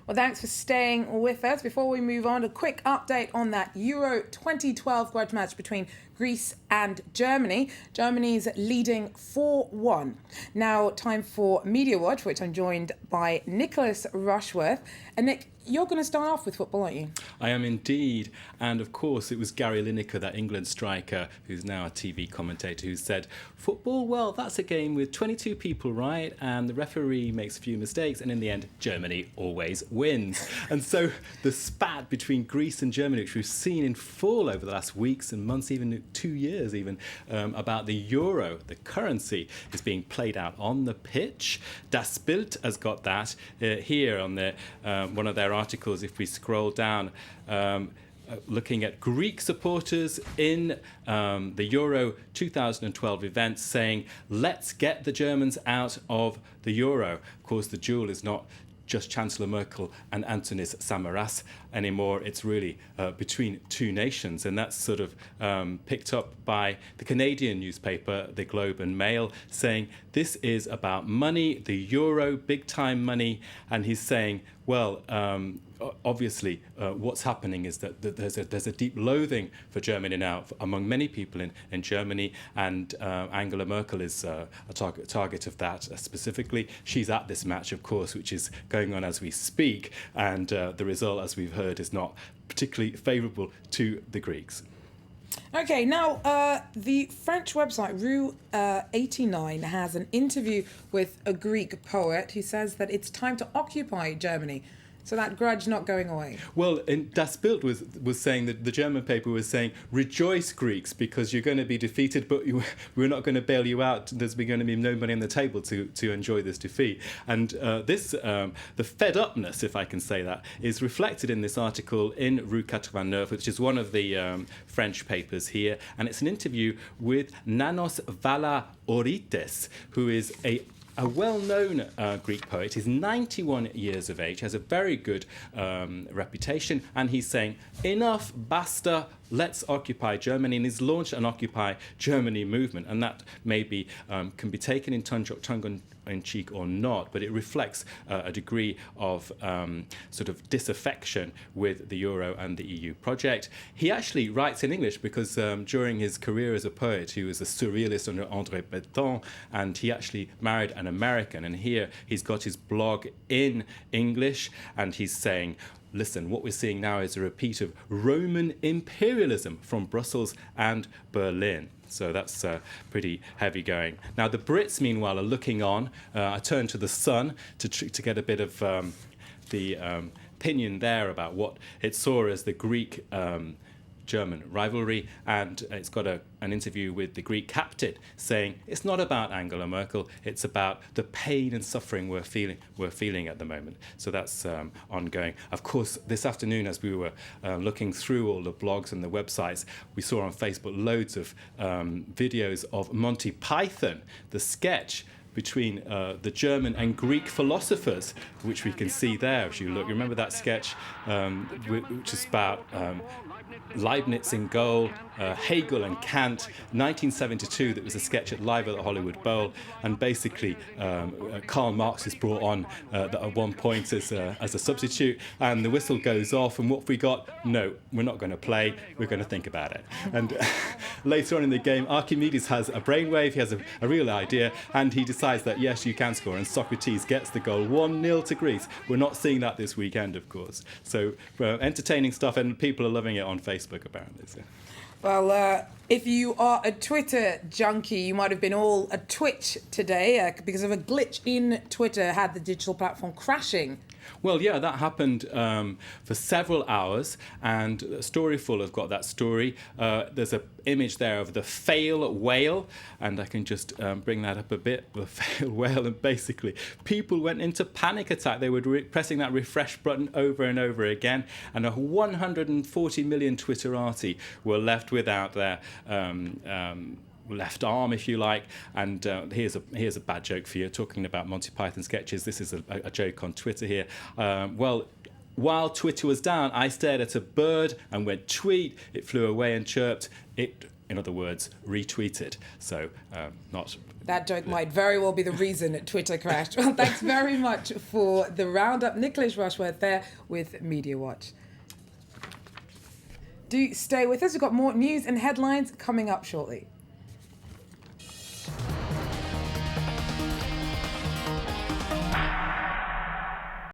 Well, thanks for staying with us. Before we move on, a quick update on that Euro 2012 grudge match between Greece and Germany. Germany's leading 4-1. Now, time for Media Watch, which I'm joined by Nicholas Rushworth. And Nick, you're going to start off with football, aren't you? I am indeed. And of course, it was Gary Lineker, that England striker, who's now a TV commentator, who said, football, well, that's a game with 22 people, right? And the referee makes a few mistakes. And in the end, Germany always wins. And so the spat between Greece and Germany, which we've seen in full over the last weeks and months, even 2 years even, about the euro, the currency, is being played out on the pitch. Das Bild has got that here on their, one of their articles. If we scroll down, looking at Greek supporters in the Euro 2012 event saying, let's get the Germans out of the Euro. Of course, the duel is not just Chancellor Merkel and Antonis Samaras anymore. It's really between two nations, and that's sort of picked up by the Canadian newspaper, the Globe and Mail, saying this is about money, the euro, big time money, and he's saying, well, obviously, what's happening is that there's a deep loathing for Germany now among many people in Germany, and Angela Merkel is a target of that specifically. She's at this match, of course, which is going on as we speak, and the result, as we've heard, is not particularly favourable to the Greeks. Okay, now the French website Rue 89 has an interview with a Greek poet who says that it's time to occupy Germany. So that grudge not going away. Well, Das Bild was saying that the German paper was saying, rejoice, Greeks, because you're going to be defeated, but we're not going to bail you out. There's going to be no money on the table to enjoy this defeat. And the fed upness, if I can say that, is reflected in this article in Rue 89, which is one of the French papers here. And it's an interview with Nanos Valaoritis, who is a well-known Greek poet. He's 91 years of age, has a very good reputation, and he's saying, enough, basta, let's occupy Germany, and he's launched an Occupy Germany movement, and that maybe can be taken in tongue-in-cheek or not, but it reflects a degree of sort of disaffection with the Euro and the EU project. He actually writes in English because during his career as a poet, he was a surrealist under André Breton, and he actually married an American, and here he's got his blog in English, and he's saying, listen, what we're seeing now is a repeat of Roman imperialism from Brussels and Berlin. So that's pretty heavy going. Now, the Brits, meanwhile, are looking on. I turn to the Sun to get a bit of the opinion there about what it saw as the Greek German rivalry, and it's got an interview with the Greek captain saying it's not about Angela Merkel, it's about the pain and suffering we're feeling at the moment. So that's ongoing. Of course, this afternoon, as we were looking through all the blogs and the websites, we saw on Facebook loads of videos of Monty Python, the sketch between the German and Greek philosophers, which we can see there if you look. You remember that sketch, which is about Leibniz in goal, Hegel and Kant, 1972, that was a sketch at Live at the Hollywood Bowl, and basically Karl Marx is brought on at one point as a substitute, and the whistle goes off, and what have we got? No, we're not going to play, we're going to think about it. And later on in the game, Archimedes has a brainwave, he has a real idea, and he decides that, yes, you can score, and Socrates gets the goal, 1-0 to Greece. We're not seeing that this weekend, of course. So entertaining stuff, and people are loving it on Facebook, apparently. So. Well, if you are a Twitter junkie, you might have been all a Twitch today because of a glitch in Twitter had the digital platform crashing. Well, yeah, that happened for several hours, and Storyful have got that story. There's an image there of the fail whale, and I can just bring that up a bit, the fail whale, and basically people went into panic attack. They were pressing that refresh button over and over again, and 140 million Twitterati were left without their left arm, if you like. And here's a bad joke for you, talking about Monty Python sketches. This is a joke on Twitter here. Well, while Twitter was down, I stared at a bird and went tweet. It flew away and chirped. It, in other words, retweeted. So not That joke might very well be the reason Twitter crashed. Well, thanks very much for the roundup. Nicholas Rushworth there with Media Watch. Do stay with us. We've got more news and headlines coming up shortly.